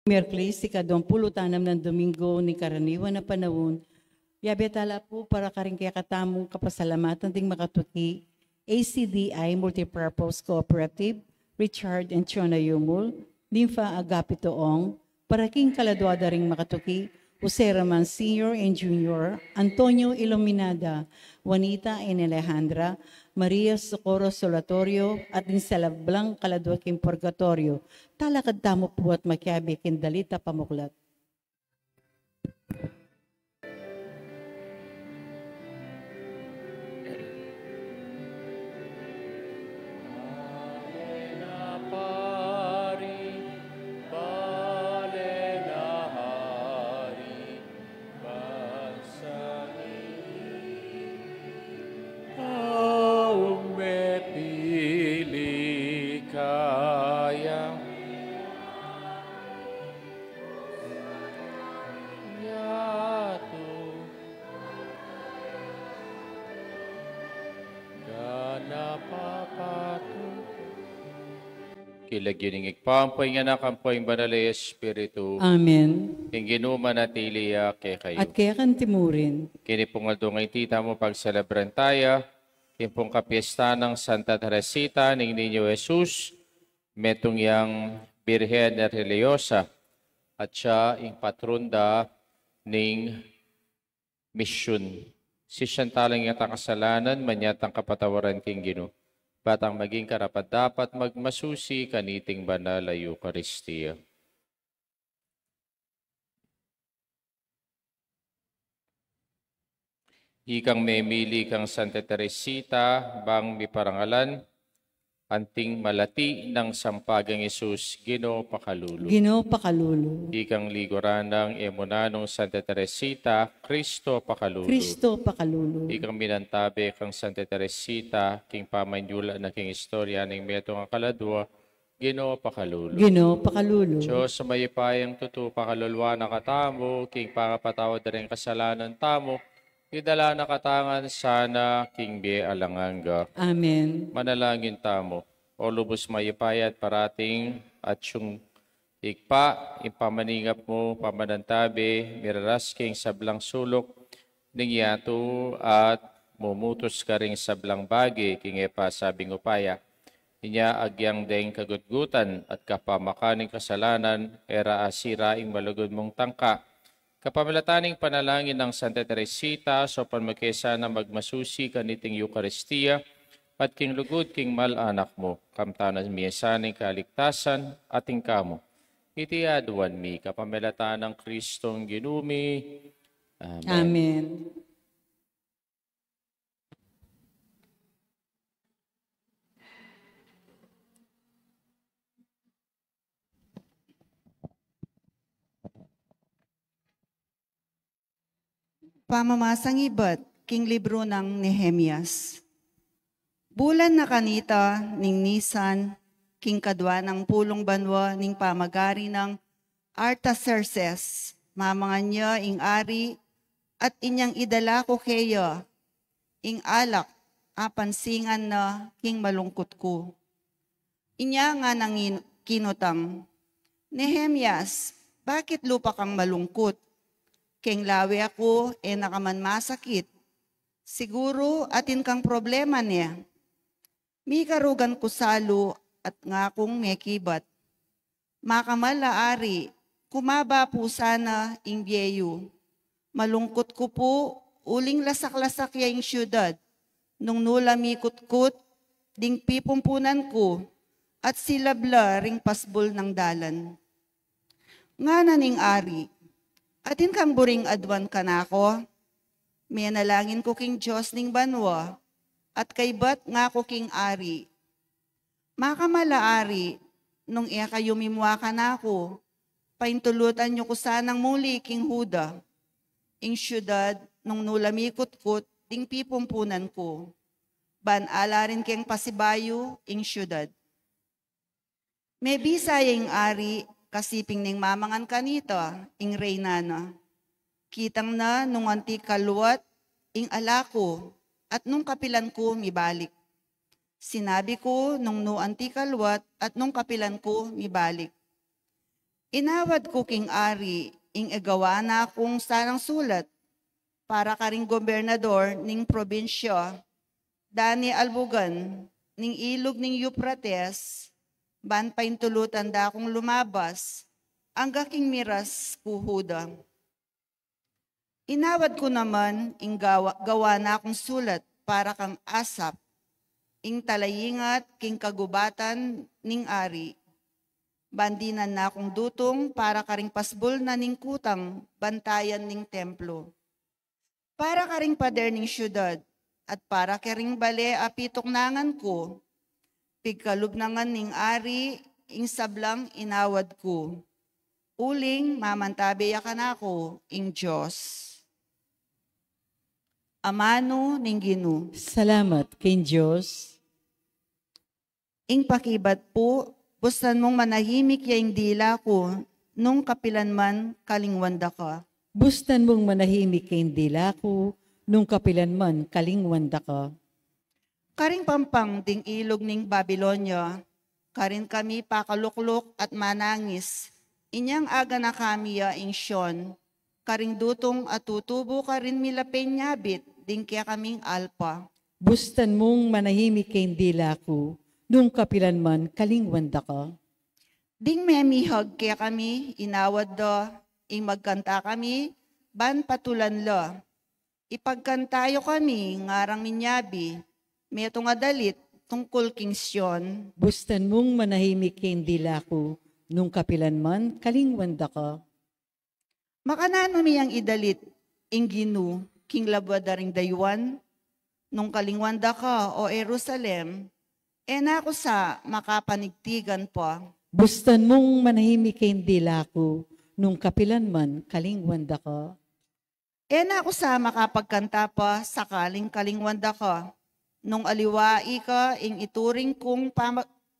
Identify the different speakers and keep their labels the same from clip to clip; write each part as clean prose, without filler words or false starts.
Speaker 1: Miyerkules, ika-26 ng Domingo ni karaniwan na panahon, yabetala po para karing kaya katamong kapasalamatan ding makatuki, ACDI Multipurpose Cooperative, Richard and Chona Yumul, Nympha Agapitoong, para king kaladwada ring makatuki, Jose Raman Sr. and Jr., Antonio Iluminada, Juanita and Alejandra, Maria Socorro Solatorio, at din sa lablang kaladwaking purgatorio, talakad tamo po at makiabi kindalita pamuklat.
Speaker 2: Kilagyining ikpampoy nga nakampoy banalay Espiritu.
Speaker 1: Amen.
Speaker 2: King ginuman at iliya kay kayo.
Speaker 1: At kaya kan timurin,
Speaker 2: Kinipungaldo ngay tita mo pagselebran tayo. Kimpong kapiesta ng Santa Teresita ng Niño Jesus. Metong yang Birhen Religiosa. At siya ing patrunda ng misyon. Si Chantalang yata kasalanan, manyatang kapatawaran king gino. Batang maging karapat dapat magmasusi kaniting banal ay Eucharistia. Ikang memili kang Santa Teresita, bang miparangalan, anting malati ng sampagang Isus, Ginoo pakalulu.
Speaker 1: Ginoo pakalulu.
Speaker 2: Ikang liguran ng emunanong Santa Teresita, Kristo pakalulu.
Speaker 1: Kristo pakalulu.
Speaker 2: Ikang minantabi kang Santa Teresita, king pamanyula na king istorya ng metong akaladwa, Ginoo pakalulu.
Speaker 1: Ginoo pakalulu.
Speaker 2: Diyos sa mayipayang tutu pakalulwa na katamo, king pangapatawad rin kasalanan tamo, idala na katangan sana king be alanganga.
Speaker 1: Amen.
Speaker 2: Manalangin tamo, o lubos mayipayat parating at yung ikpa, ipamaningap mo, pamanantabi, mirarasking sablang sulok, ningyato at mumutos ka ring sablang bagi, king epa sabing upaya. Inya agyang deng kagutgutan at kapamakaning kasalanan, era asiraing malugod mong tangka. Kapamilataning panalangin ng Santa Teresita, so panmakesa na magmasusi kaniting Eucharistia, at king lugod king malanak mo, kamtanas miyasaning kaligtasan, ating kamo. Iti aduan mi, kapamilatan ng Kristong ginumi. Amen.
Speaker 1: Amen.
Speaker 3: Pamamasang ibat, king libro ng Nehemias. Bulan na kanita, ning Nisan, king kadwa ng pulong banwa, ning pamagari ng Artaxerxes, mamangan niya ing ari, at inyang idala ko kaya, ing alak, apansingan na king malungkot ko. Inya nga nang kinutang, Nehemias, bakit lupa kang malungkot? Keng lawi ako, nakaman masakit. Siguro atin kang problema niya. Mi karugan ko salo at nga kong mekibat. Makamala ari, kumaba po sana ing biyeyo. Malungkot ko po, uling lasak-lasak ya ing syudad. Nung nulamikot-kot, ding pipumpunan ko, at silabla ring pasbol ng dalan. Nga naning ari, atin kang buring adwan ka na ako. May nalangin ko king Diyos ning banwa, at kay bat nga ko king ari. Makamala ari, nung iya kayo mimwa ka na ako, paintulutan nyo ko sanang muli king Huda. Ing syudad, nung nulamikot-kot, ding pipumpunan ko. Ban ala rin keng pasibayo, ing syudad. May bisaya ing ari, kasiping ning mamangan kanita, ing reynana. Kitang na nung anti kaluwat, ing alako, at nung kapilan ko mibalik. Sinabi ko nung no anti kaluwat, at nung kapilan ko mibalik. Inawad ko king ari, ing igawa na akong sarang sulat, para ka ring gobernador ning probinsya, dani albugan, ning ilog ning Euphrates, ban paintulutan da akong lumabas, ang gaking miras kuhuda. Inawad ko naman, ing gawa na akong sulat, para kang asap, ing talayingat king kagubatan ning ari. Bandinan na akong dutong para karing pasbol na ning kutang, bantayan ning templo. Para karing pader ning syudad, at para karing bale apitok nangan ko, pigkalubnangan ning ari, ing sablang inawad ko. Uling mamantabi yakan ako, ing Diyos. Amano ning Ginoo.
Speaker 1: Salamat kay Diyos.
Speaker 3: Ing pakibat po, bustan mong manahimik yaing dila ko, nung kapilan man kalingwanda ka.
Speaker 1: Bustan mong manahimik kay dila ko, nung kapilan man kalingwanda ka.
Speaker 3: Karing pampang ding ilog ning Babylonia, karin kami pakaluklok at manangis, inyang aga na kami ing Sion, karing dutong at tutubo karin milapen nyabit, ding kaya kaming alpa.
Speaker 1: Bustan mong manahimik kay dila ko, nung kapilan man kalingwanda ka.
Speaker 3: Ding memihag kaya kami, inawad do, ing magkanta kami, ban patulan lo. Ipagkantayo kami, ngarang minyabi, meto nga dalit, tungkol king Sion.
Speaker 1: Bustan mong manahimik kay dila ko, nung kapilan man kalingwanda ka.
Speaker 3: Makanano miyang idalit, ing Ginoo, king labwadaring daywan, nung kalingwanda ka, o Jerusalem, nako sa makapanigtigan pa.
Speaker 1: Bustan mong manahimik kay dila ko, nung kapilan man kalingwanda ka.
Speaker 3: Nako sa makapagkanta pa, sakaling kalingwanda ka, nung aliwai ka, ing ituring kong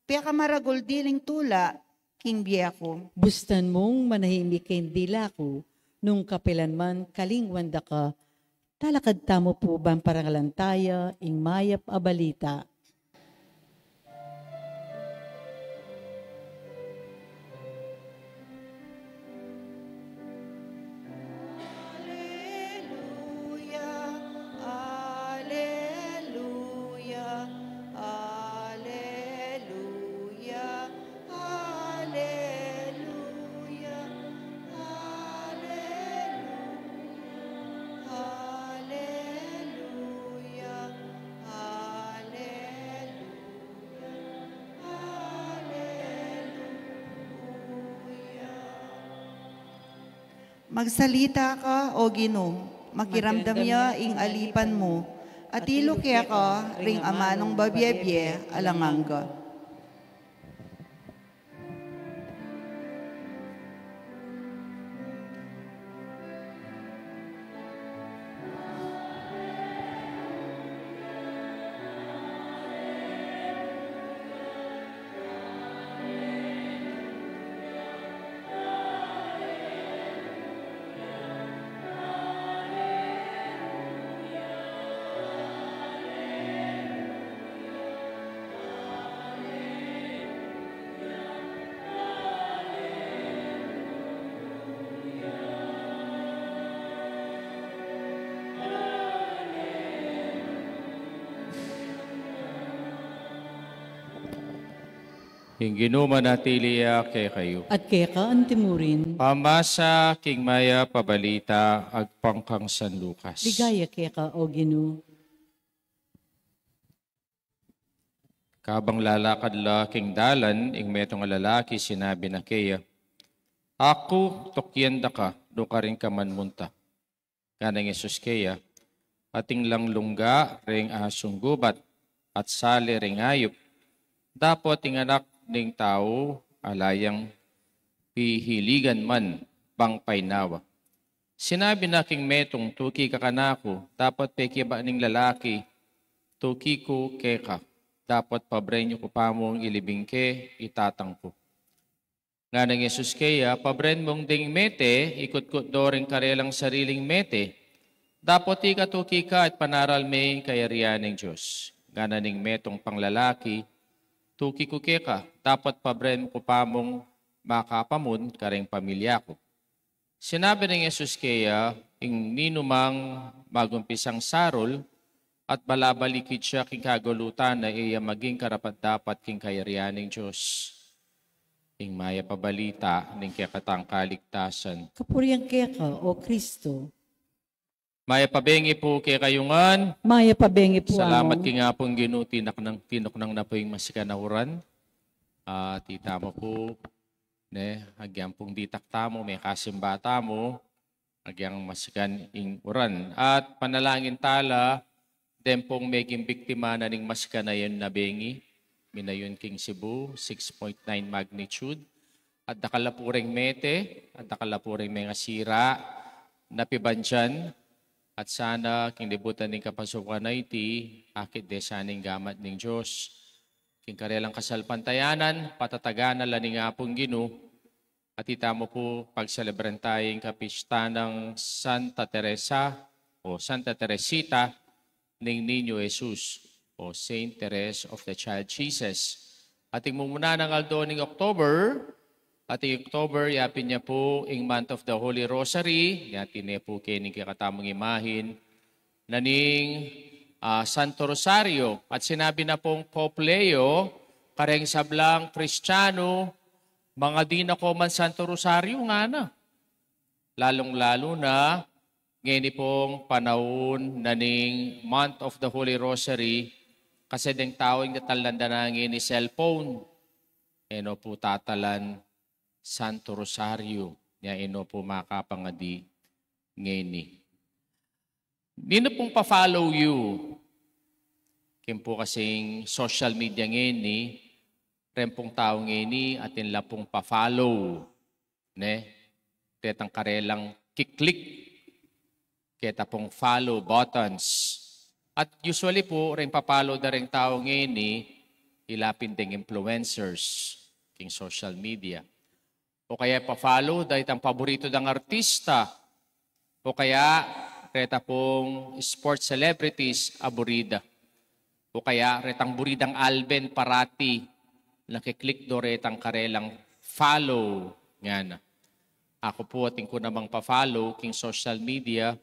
Speaker 3: pekamaragol diling tula, king biyako.
Speaker 1: Bustan mong manahimik kay dila ko, nung kapilan man kalingwanda ka. Talakad tamo po bang parangalantaya, ing mayap abalita.
Speaker 3: Magsalita ka, o Ginoo, makiramdam niya ing alipan mo, at ilo kaya ka, ring amanong babyebye, alangangga.
Speaker 2: King Ginoo manatiliya kay kayo.
Speaker 1: At kaya ka antimurin,
Speaker 2: Pamasa king maya pabalita agpangkang San Lucas.
Speaker 1: ligaya kaya ka, o Ginoo.
Speaker 2: Kabang lalakad la king dalan, ing metong lalaki sinabi na kaya, ako tokyenda ka, do ka rin ka man munta. Kanang Yesus kaya, ating lang lungga, ring asong gubat, at sali ring ayop. Dapat ting anak ning tao, alayang pihiligan man, bang painawa. Sinabi na king metong, tuki ka kanako, dapat pekiba ning lalaki, tuki ko keka. Dapat pabrenyo ko pa mong ilibing ke, itatang ko. Nga ng Yesus kaya, pabren mong ding mete, ikot-kot do rin karelang sariling mete. Dapat ikatuki ka at panaral may kayarian ng Diyos. Nga ning metong panglalaki, tuki ko keka, dapat pabren ko pa mong makapamon kareng pamilya ko. Sinabi ng Jesus kaya, ing ninumang magumpisang sarol, at balabalikid siya king kagulutan na iya maging karapat-dapat king kayarianing Diyos. Ing maya pabalita ning kayakatang kaligtasan.
Speaker 1: Kapuriang kaya ka, O Kristo.
Speaker 2: Maya pabengi po kay kayungan.
Speaker 1: Maya pabengi po
Speaker 2: Salamat
Speaker 1: amon.
Speaker 2: king nga pong ginuti tinok na po yung masikanahuran. Tita mo po, hagyang pong ditakta mo, may kasimbata mo, hagyang masikan ing uran. At panalangin tala, den pong meging biktima na ning masikan na yun na bengi, minayon king Cebu, 6.9 magnitude, at nakalapuring mete, at nakalapuring mga sira, napibandyan, at sana king libutan ning kapasukan na iti, akit de saning gamat ning Diyos. King karelang kasalpantayanan, patataganan laning apong Gino, at itamo po pagselebran tayong kapista ng Santa Teresa o Santa Teresita ng Niño Jesus o Saint Therese of the Child Jesus. Ating mumuna ng aldo ng October, ating October, yapin niya po in month of the Holy Rosary, yatin niya po kining kakatamong imahin, naning Santo Rosario. At sinabi na pong Pope Leo, kareng sablang Kristiyano, mga di na ko man Santo Rosario nga na. Lalong-lalo na, ngayon pong panahon na ning month of the Holy Rosary, kasi ding taong natalanda na ngayon ni cellphone. Eno po tatalan Santo Rosario. Nya eno po makapangadi ngayon ni. Nino pong pa-follow you? Kim po kasing social media ngayon ni, rempong tao ngayon ni, atin la pong pa-follow. Tetang karelang kiklik. Keta pong follow buttons. At usually po, rin pa-follow na rin tao ngayon ni, ilapin ding influencers, king social media. O kaya pa-follow dahil ang paborito ng artista. O kaya, reta pong sports celebrities, aburida. O kaya, retang buridang Alben parati, nakiklik do retang karelang follow. Yan. Ako po ating ko namang pa-follow, king social media,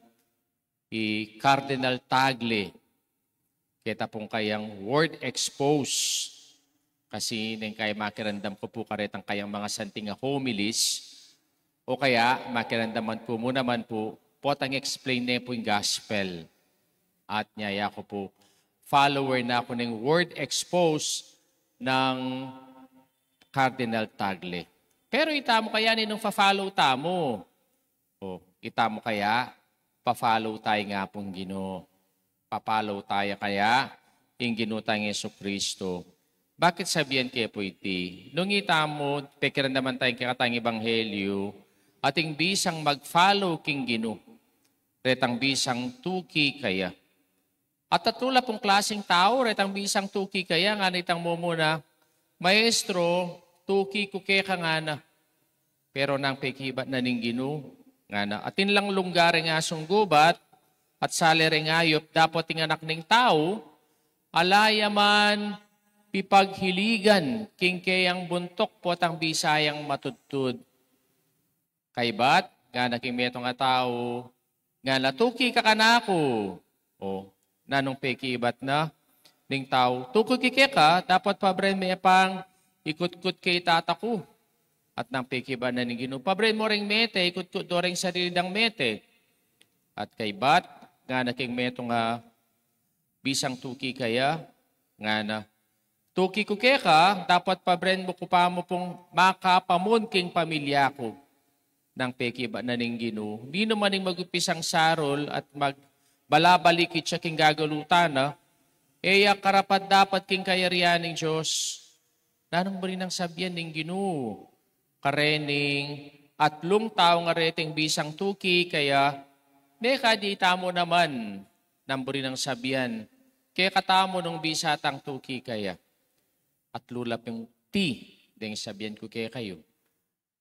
Speaker 2: Cardinal Tagle. Kita pong kayang word expose. Kasi nang kaya makirandam ko po karetang kayang mga santinga homilies. O kaya makirandaman po mo naman po, potang explain na po yung gospel. At nyaya ko po, follower na ako ng word expose ng Cardinal Tagle. Pero itamo kaya ninong pa-follow tamo. O, itamo kaya, pa-follow tayo nga pong Ginoo. Pa-follow tayo kaya, yung Ginoo tayong Jesucristo. Bakit sabihan kaya po iti? Nung itamo, pekiran naman tayong kakatang ebanghelyo, ating bisang mag-follow king Ginoo. Retang bisang tuki kaya. At tatula pong klaseng tao, retang bisang tuki kaya, nga nitang mo muna, Maestro, tuki ko kaya ka nga na. Pero nang pekibat na ning Ginoo, nga na. Atin lang lunggari nga sunggubat, at salere ngayop, dapat ting anak ning tao, alaya man pipaghiligan, king kayang buntok po tang bisayang matudtud. Kaybat, nga naking metong nga tao, nga natuki ka kanako. O, nanong pekibat na, ning tao, tuki ka, dapat pabren may pang ikut-kut kay tataku. At nang pekibat na ning Ginoo, pabren mo ring mete, ikut-kut do ring sarili ng mete. At kaybat, nga naking metong bisang tuki kaya, nga na, tuki ko ka, dapat pabren mo pa mo pong makapamon king pamilya ko. Nang pekibat na ning Ginoo, di naman ning mag-upisang sarol at magbalabalikit siya king gagalutan na, eya karapat dapat king kayarian ng Diyos. Nanong ba rin ang sabihan ning Ginoo? Karening at lung tao nga reting bisang tuki, kaya meka di tamo naman namburi ng sabihan. Kaya katamo nung bisatang tuki kaya. At lulap yung ti, ding sabihan ko kaya kayo.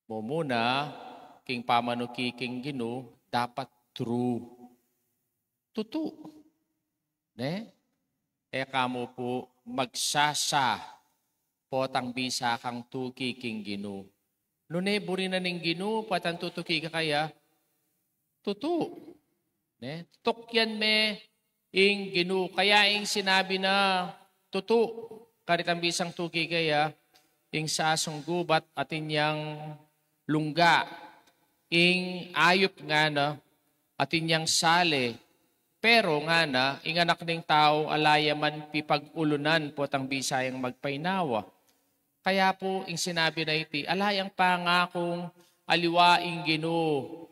Speaker 2: Muna, king pamanuki king Ginoo, dapat true. Tutu. Kaya kamo po magsasa potang bisa kang tuki king Ginoo. Nune, buri na ning Ginoo, patan tutuki ka kaya, tutu. Ne? Tukyan me, ing Ginoo. Kaya ing sinabi na, tutu. Karitang bisang tuki kaya, ing sasong gubat at inyang lungga. Ing ayop nga na, at inyang sale. Pero nga na, ing anak ng tao, alaya man pipag-ulunan po tang bisayang magpainawa. Kaya po, ing sinabi na iti, alayang pangakong aliwaing Ginoo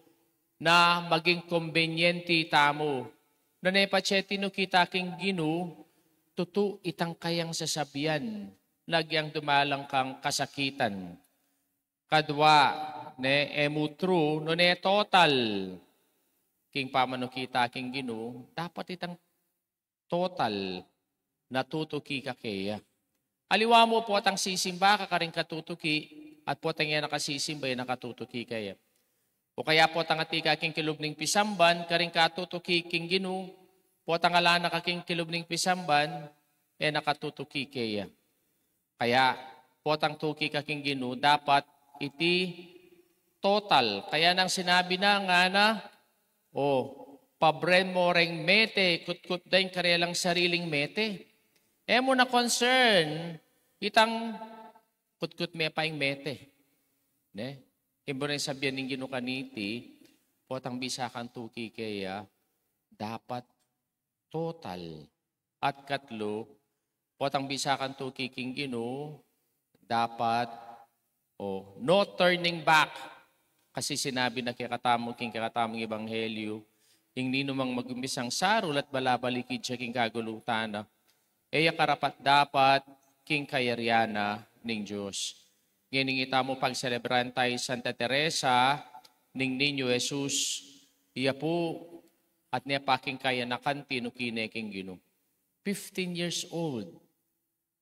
Speaker 2: na maging kombenyente tamo. Nanepacheti no kita king Ginoo, tutu itang kayang sasabihan, nagyang dumalang kang kasakitan. Kadwa, ne emutru, no ne total, king pamanukita king Ginoo, dapat itang total natutuki ka kaya. Aliwa mo po atang sisimba ka karing katutuki at po atang yan nakasisimba yan nakatutuki kaya. O kaya po atang atika king kilubning pisamban karing katutuki king Ginoo po atang alana ka king kilubning pisamban nakatutuki kaya. Kaya po atang tuki ka king Ginoo dapat iti total. Kaya nang sinabi na nga na pabren mo reng mete kutkut daing karelang sariling mete. Mo na concern, itang kutkut me paing mete. Ne? Imbo na yung sabihan ng Ginoo kaniti, potang bisakan tuki kaya, dapat total. At katlo, potang bisakan tuki king Ginoo, dapat, no turning back. Kasi sinabi na kakatamong king kakatamong ebanghelyo, ing ninumang magumisang sarul at balabalikid siya king kagulutana. Karapat dapat king kayaryana ning Diyos. Ngayon ita mo pagselebran tayo Santa Teresa ning Niño Jesus. Iya po at niya paking kaya nakanti no kineking Ginoo. 15 years old.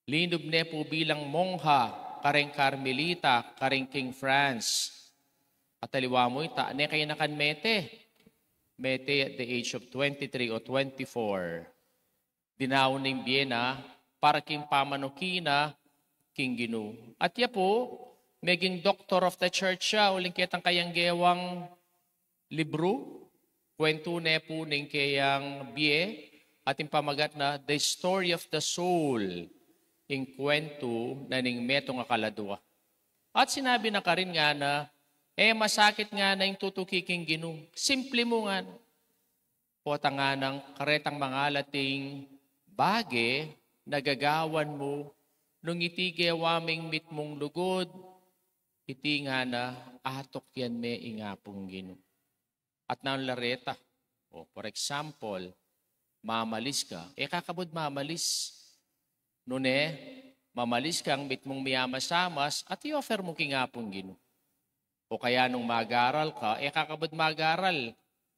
Speaker 2: Linob niya po bilang mongha, kareng Carmelita, kareng King France. At aliwa mo ita, niya kaya nakan mete. Mete at the age of 23 o 24. Dinaon ng Vienna para king pamanukina king Ginoo. At ya po, maging doctor of the church siya, uling kitang kayang gewang libro, kwento na po ng kayang bie, ating pamagat na The Story of the Soul, ing kwento na ning metong akaladwa. At sinabi na ka rin nga na, masakit nga na yung tutuki king Ginoo. Simple mo nga, pota nga ng karetang mga lating bage, nagagawan mo, nung iti gewaming mit mong lugod, iti nga na atok yan me ingapong Ginoo. At naon lareta, for example, mamalis ka, kakabod mamalis. Nune, mamalis kang mit mong miyamasamas at i-offer mo kingapong Ginoo. O kaya nung mag-aral ka, kakabod mag-aral.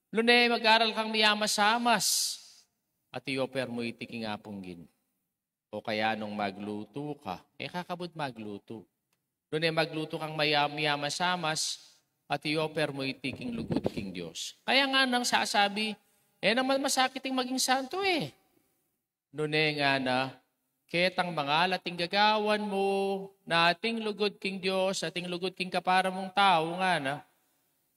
Speaker 2: Nune, mag-aral kang miyamasamas. At i-offer mo iti ngapong Ginoo. O kaya nung magluto ka, kakabod magluto. Doon magluto kang mayamasamas at i-offer mo iti king lugod king Diyos. Kaya nga nang sasabi, naman masakit yung maging santo Doon nga na, ketang mga lating gagawan mo na ating lugod king Diyos, ating lugod king kapara mong tao nga na,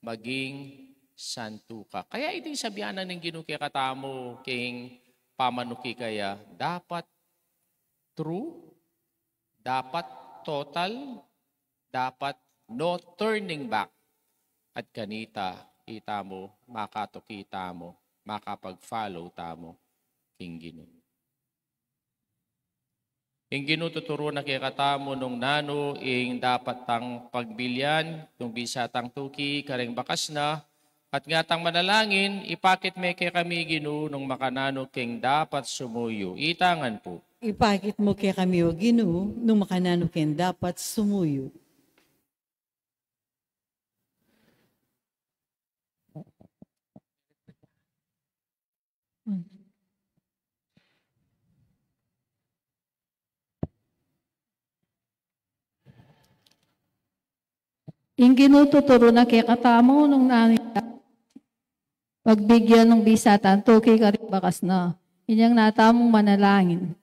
Speaker 2: maging santo ka. Kaya iti sabihanan ng Ginoo kaya katamo king pamanuki kaya dapat true, dapat total, dapat no turning back. At kanita, ita mo, makatukita mo, makapag-follow tamo, king Ginoo. Ing Ginoo tuturo na kaya katamo nung nano, ing dapat tang pagbilyan, kung bisa tang tuki, kareng bakas na, at nga tang manalangin, ipakit me kay kami Ginoo nung makanano king dapat sumuyo. Itangan po.
Speaker 1: Ipakit mo kay kami o Ginoo nung makanano ken dapat sumuyo.
Speaker 4: Yung ginututuro na kay katamo nung nanay pagbigyan ng bisatan, tuki ka rin bakas na. Inyang natamong manalangin.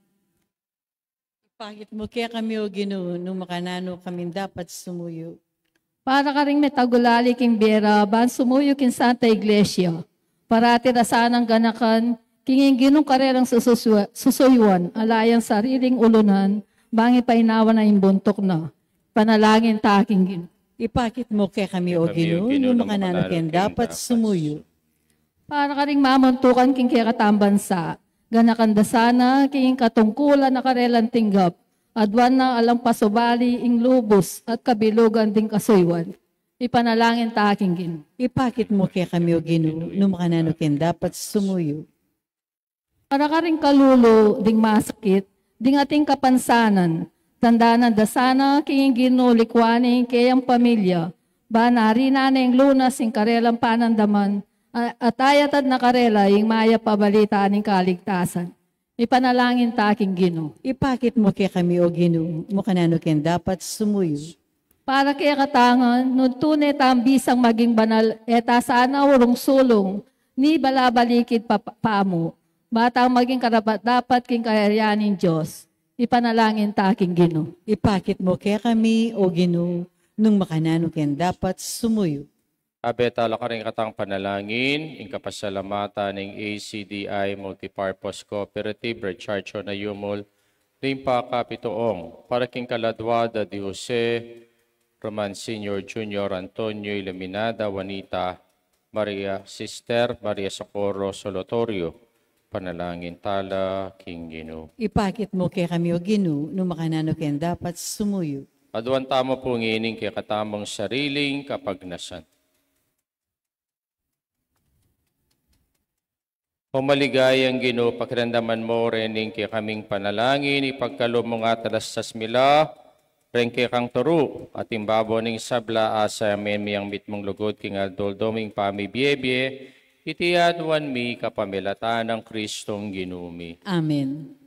Speaker 1: Ipakit mo kay kami o Ginoo nung makanano kami dapat sumuyo.
Speaker 4: Para ka rin may tagulali king biyera, ban sumuyo king Santa Iglesia. Parati rasanang ganakan, kinging ginong karerang susuyuan, alayang sariling ulunan, bangi painawan na imbuntok na. Panalangin ta aking gino.
Speaker 1: Ipakit mo kay kami, O Ginoo, no makananakin dapat sumuyo.
Speaker 4: Para ka rin mamuntukan king kaya katambansa, ganakanda sana king katungkulan na karelang tinggap, adwan na alang pasubali ing lubos at kabilugan ding kasuywan. Ipanalangin ta aking gino.
Speaker 1: Ipakit mo kay kami, O Ginoo, no makananakin dapat sumuyo.
Speaker 4: Para ka rin kalulo ding masakit, ding ating kapansanan, tandaan da sana king Ginoo likwaning kayang pamilya, ba narina na yung lunas ing karelang panandaman, at ayatad na karela ing maya pabalita ning kaligtasan. Ipanalangin ta aking Ginoo.
Speaker 1: Ipakit mo kay kami, O Ginoo, mo kananakin dapat sumuyo.
Speaker 4: Para kaya katangan, nun tunay bisang maging banal, eta sana urong sulong, ni balabalikid paamo, batang maging karapat dapat king kayayanin Diyos. Ipanalangin ta aking Ginoo.
Speaker 1: Ipakit mo kay kami, O Ginoo, nung makananakin dapat sumuyo.
Speaker 2: Abetala ka rin katang panalangin, ing kapasalamatan ng ACDI Multipurpose Cooperative, Recharcho na Yumol, Limpa Kapitoong, para king kaladwada di Jose, Roman Sr. Jr. Antonio Iluminada, Juanita, Maria Sister, Maria Socorro Solotorio, panalangin tala, King Ginoo.
Speaker 1: Ipakit mo kay kami, O Ginoo, nung makananakin dapat sumuyo.
Speaker 2: Aduan tamo po ngining kay katamong sariling kapagnasan. O maligayang Ginoo, pakiramdaman mo rening kay kaming panalangin, ipagkaloob mo nga talastas mila, ren kay kang turu, at imbabo ning sabla asa miyang mitmong lugod king aldoldoming pamibiyebye, itiadwan mi kapamilata ng Kristong Ginumi.
Speaker 1: Amen.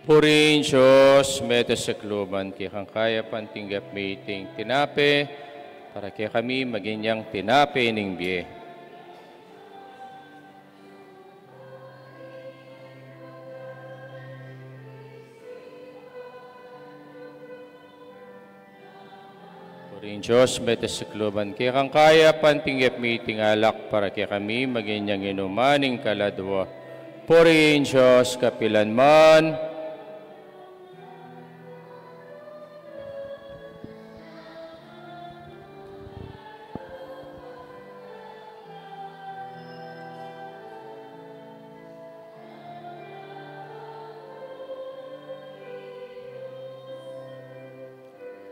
Speaker 2: Purin Diyos, meta sa kluban, kaya kaya pantinggap meeting tinape, para kaya kami maginyang tinape ning biye. Purin Diyos, meta sa kluban, kaya kaya pantinggap meeting alak, para kaya kami maginyang inumaning kaladwa. Purin Diyos, kapilan man,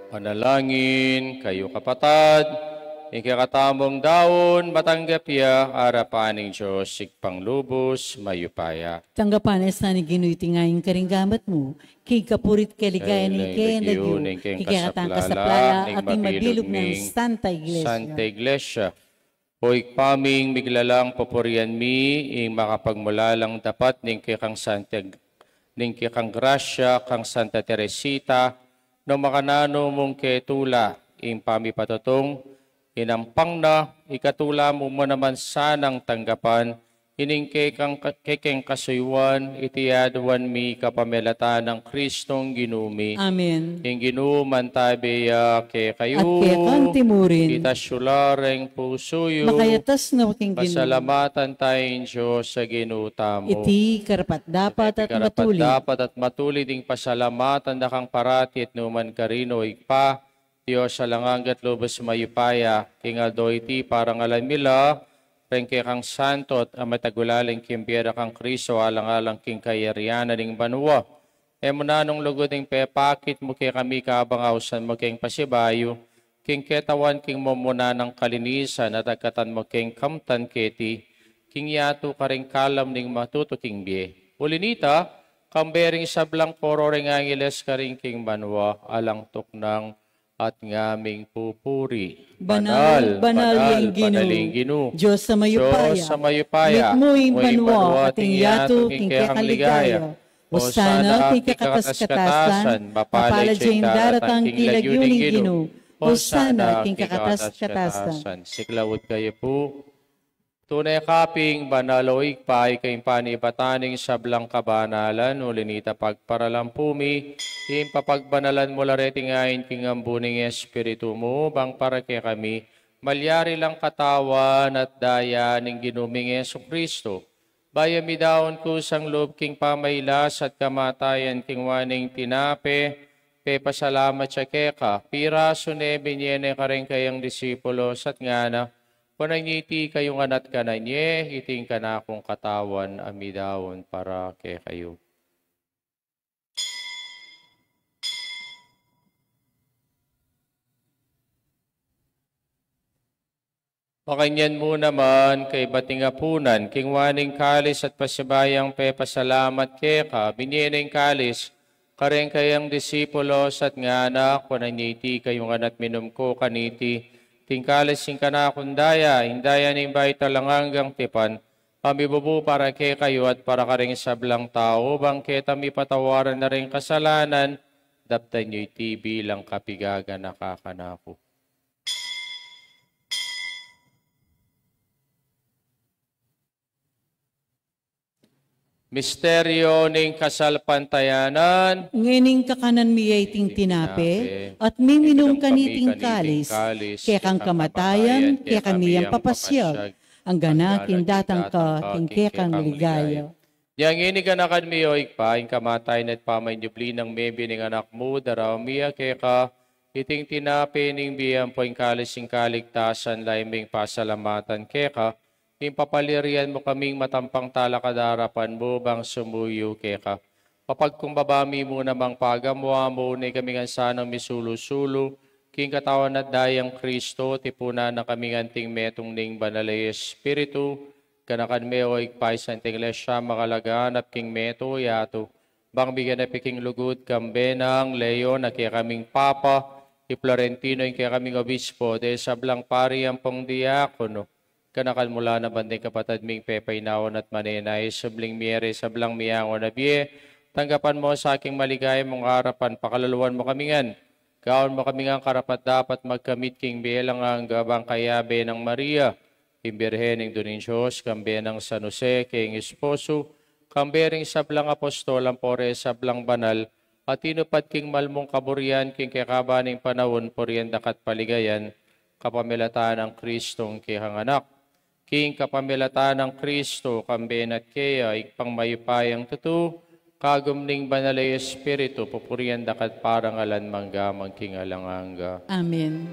Speaker 2: panalangin, kayo kapatad, ikakatamong daon, matanggapya, arapaning Diyos, sikpang lubos, mayupaya.
Speaker 1: Tanggapan sa ni Ginoo tingayong karinggamat mo, kay kapurit kaligaya ni kay nagyo, kay katang kasaplala, ating mabilog ng Santa Iglesia.
Speaker 2: Santa Iglesia. Hoy paming miglalang papurian mi, ing makapagmulalang dapat ning kay kang Santa, ning kay kang Gracia, kang Santa Teresita, no makanano mong ketula, ing pamipatotong, inampang na, ikatula mo naman sanang tanggapan, ining kekeng kasuywan, itiyadwan mi kapamelata ng Kristong Ginumi.
Speaker 1: Amen.
Speaker 2: Ing ginuman tabiya ke kayo,
Speaker 1: At kaya kang timurin,
Speaker 2: kita syulareng pusuyo,
Speaker 1: makayatas na waking Ginoo.
Speaker 2: pasalamatan tayong Diyos sa ginuta mo.
Speaker 1: Iti karapat dapat at matuli.
Speaker 2: Dapat at matuli ding pasalamatan na kang parati at numan karino ikpa, Diyos sa langanggat lubos mayupaya, kingaldo iti parang alamila, rengke kang santo at amatagulaling kimbiera kang Kristo, alang-alang king kayariana ning banwa. E muna nung lugod ng pepakit mo kay kami kabangawsan mo king pasibayo, king ketawan king momuna ng kalinisan at agkatan mo king kamtan keti, king yato ka ring kalam ning matuto king biye. Ulinita, kambering sablang poro ring angeles ka ring king banwa, alang tuknang at ngaming pupuri.
Speaker 1: Banal yang Ginoo. Diyos sa mayupaya.
Speaker 2: Diyos sa mayupaya.
Speaker 1: Mitmuing banwa, ating yato, king kaligaya. Hosana king kakatas-katasan, mapalad siya yung daratang king lagyuning Ginoo. Hosana king kakatas-katasan.
Speaker 2: Siklawod kayo po. Tunay kaping banaloig pa ay kayong panibataning sablang kabanalan, ulinita pagparalampumi, yung papagbanalan mo lareting ayin king ambuning espiritu mo, bang para kay kami, malyari lang katawan at daya ng ginuming Yesu Kristo. Bayami daon ko sang loob king pamaylas at kamatayan king waning tinape, pasalamat siya keka, pira sunebe niya ka rin kayang disipulos at ngana, panangiti kayong anat ka na nye, iting ka na akong katawan, amidawon para kay kayo. Pakanyan mo naman kay batingapunan, king waning kalis at pasibayang pasalamat keka, binyening kalis, karen kayang disipulos at ngana, panangiti kayong anat minum ko kaniti, tingkalis sing kanakundaya, hindaya ni bay talanganggang tipan, kami bubu para kay kayo at para karing sablang tao, bang kami patawaran na rin kasalanan, daptan nyo'y tibi lang kapigaga nakakanako. Misteryo ning kasalpantayanan,
Speaker 1: Ngining kakanan miyay ting tinape, at miminum kaniting kalis, kaya kang kamatayan, kaya kami ang papasyag, ang ganakin datang ka, king kaya kang ligaya.
Speaker 2: yang ini kanakan miyo ikpa, ing kamatayan at pamanyubli ng maybe ning anak mo, daraw miya kaya ka, iting tinape ning biyang po ing kalis ing kaligtasan, laiming pasalamatan kaya ka, ing papalirian mo kaming matampang talakadarapan mo bang sumuyo keka. Papagkumbabami mo namang pagamwa mo ni kaming ansanang misulu-sulu, king katawan at dayang Kristo, tipuna na kaming anting metong ning banalay Espiritu, kanakan meo ikpay sa anting lesya makalaganap king meto yato, bang bigyan na piking lugod kambenang Leo na kaya kaming Papa, Florentino yung kaya kaming Obispo, de sablang pari ang pong diakono, kanakan mula na banding kapatid ming pepaynawan at manenay, sabling miyere, sablang miyangon na biye, tanggapan mo sa aking maligay mong harapan, pakalaluan mo kamingan, kaon mo kamingan karapat dapat magkamit king bilang ang gabang kayabe ng Maria, imbirhen ng Donisyos, kambe ng San Jose, king esposo, kambering sablang apostol, ampore sablang banal, at inupat king malmong kaburian, king kakabaning panahon, poriendak at paligayan, kapamilatan ng Kristong kihang anak. King kapamilatan ng Kristo, kamben at kaya, ikpang mayupayang tutu, kagumning banalay Espiritu, pupurian dakat parang alan manggamang king alanganga.
Speaker 1: Amen.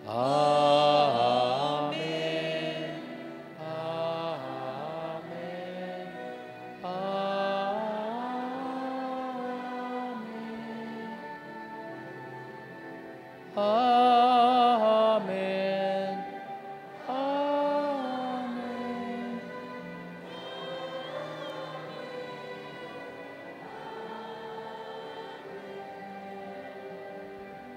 Speaker 2: Amen. Amen. Amen.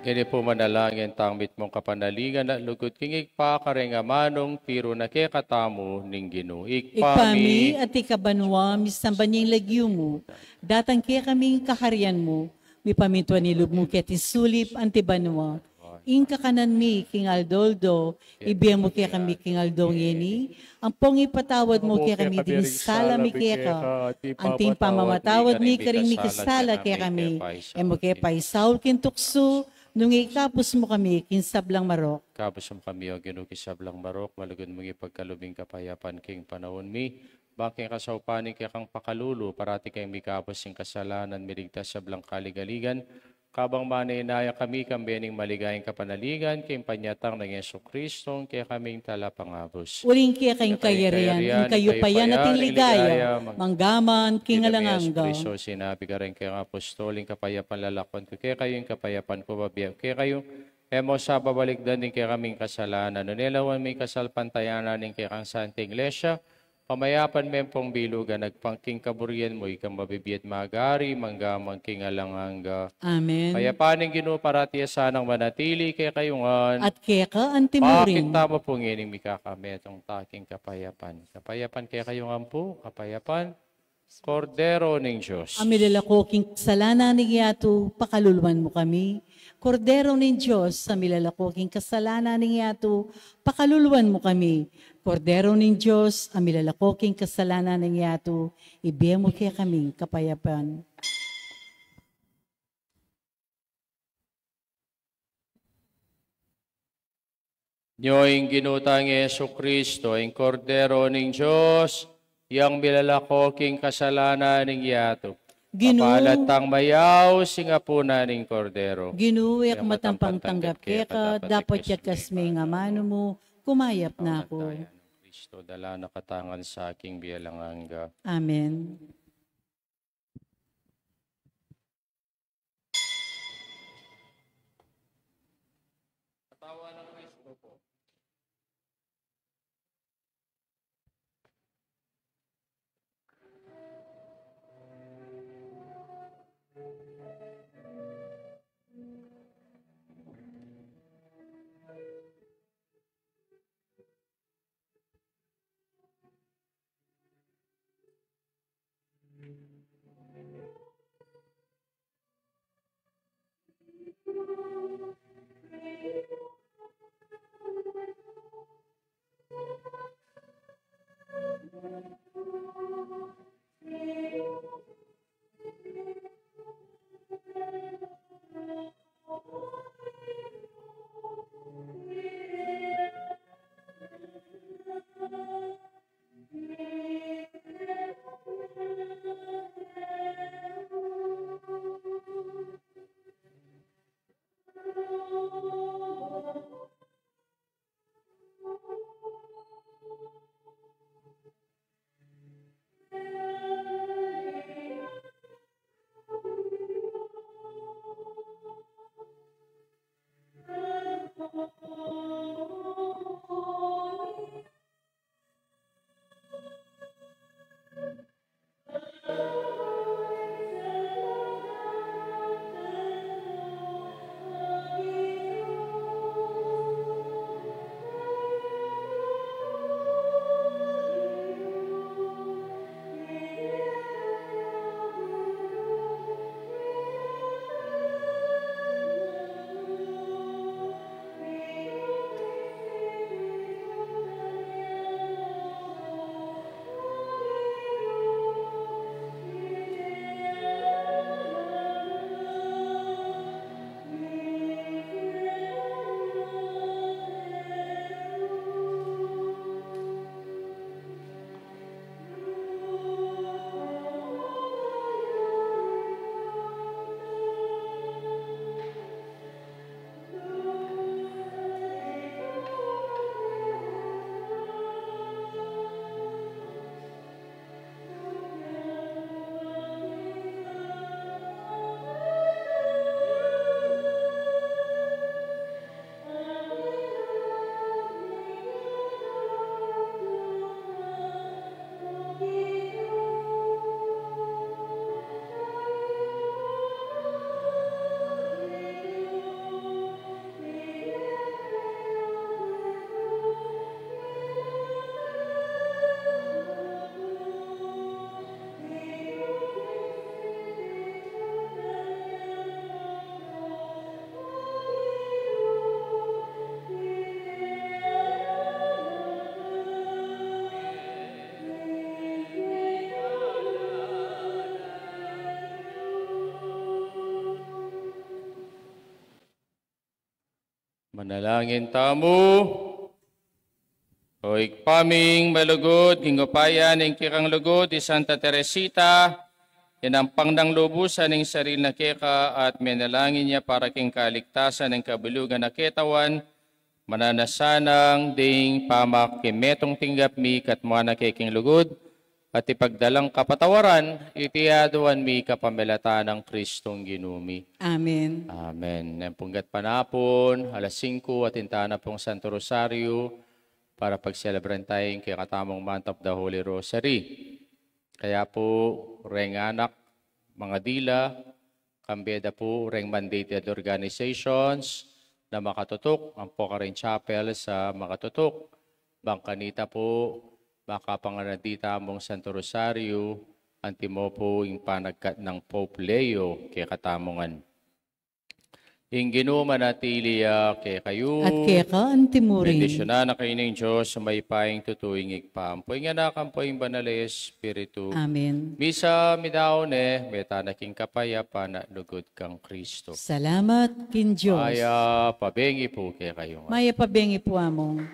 Speaker 2: Gani po manalangin tangmit mong kapanaligan at lugod kingig pa karenga manong piro na kaya katamo ning Ginoo.
Speaker 1: Ikpami at ikabanwa, misamban niyang lagyo mo, datang kaya kaming kaharian mo, mi pamintua nilub mo kaya tisulip antibanwa. Inka kanan mi, King Aldoldo, ibiyang mo kaya kami, King Aldong yeni, ang pong ipatawad mo kaya kami, dinisala mi kaya ka, anting pamamatawad mi karing mi kisala kaya kami, e mo kaya paisaul kintukso, nung ikapos mo kami, kinsablang marok.
Speaker 2: Kapos mo kami o ginukisablang marok, malugod mong ipagkalubing kapayapan king panahon mi, baking kasaupanin kaya kang pakalulu, parati kayong mikapos yung kasalanan, miligtas sa blang kaligaligan, kabang maninaya kami kambening maligayang kapanaligan, kayong panyatang ng Yesu Kristo, kaya kaming talapangabos.
Speaker 1: Uling kaya kayong kayarian, kayo pa yan ating ligaya, manggaman, kingalanganga.
Speaker 2: Kristo, sinabi ka rin kayong apostoling kapayapan lalakon ko, kaya kayong kapayapan ko babiyag, kaya kayo, emo sa babalikdan din kaya kaming kasalanan, nunilawan may kasalpantayanan din kaya kang Santa Iglesia, Pamayapan mempong bilugan, nagpangking kaburian mo, ikang mabibiyat magari, manggamang king alanganga.
Speaker 1: Amen.
Speaker 2: Kaya paning Ginoo paratiya sanang manatili kay kayungan.
Speaker 1: At kaya ka ang
Speaker 2: Bakit
Speaker 1: timurin.
Speaker 2: tama po ngining mikakami itong taking kapayapan? Kapayapan kay kayungan po, kapayapan, Kordero ng Diyos.
Speaker 1: Ang milalakoking kasalanan ni Yato, pakaluluan mo kami. Kordero ng Diyos, sa milalakoking kasalanan ni Yato, pakaluluan mo kami. Kordero ng Diyos, ang milalakoking kasalanan ni Yato, ibigay mo kaya kaming kapayapan.
Speaker 2: Nyo'ing ginutang Yesu Kristo, ang Kordero ng Diyos, yang milalakoking kasalanan ng Yato. Papalatang mayaw, singapuna ng Kordero.
Speaker 1: Ginuyak matampang tanggap kaya ka, dapat yakas may nga mano mo, kumayap na ako.
Speaker 2: Kristo, dala nakatangan sa aking bialanganga.
Speaker 1: Amen.
Speaker 2: Manalangin tamo. O ikpaming malugod, hingupayan ng kikang lugod, di Santa Teresita, inampang ng lubusan ng sarili na keka at manalangin niya para king kaligtasan ng kabulugan na ketawan, mananasanang ding pamak kimetong tinggap mi katmuana keking lugod, at ipagdalang kapatawaran, itiyaduan mi kapamilata ng Kristong ginumi.
Speaker 1: Amen.
Speaker 2: Amen. Nempunggat panapon, alas 5 at intana pong Santo Rosario, para pagselebran tayong kay katamong month of the Holy Rosary. Kaya po, reng anak, mga dila, kambeda po, reng mandated organizations na makatutok, ang Pokarin Chapel sa makatutok, bangkanita po, makapanganadita mong Santo Rosario, antimo po yung panagkat ng Pope Leo kay katamongan. Ing ginuman natili kay kayo.
Speaker 1: At kaya ka, antimurin.
Speaker 2: Bendisyonan na kayo ng Diyos sa may paing tutuing igpampoy nga nakampoy banal Espiritu.
Speaker 1: Amen.
Speaker 2: Misa midaone, meta naking kapayapa na lugod kang Kristo.
Speaker 1: Salamat kin Diyos.
Speaker 2: Maya pabengi po kay kayo.
Speaker 1: Maya pabengi po among.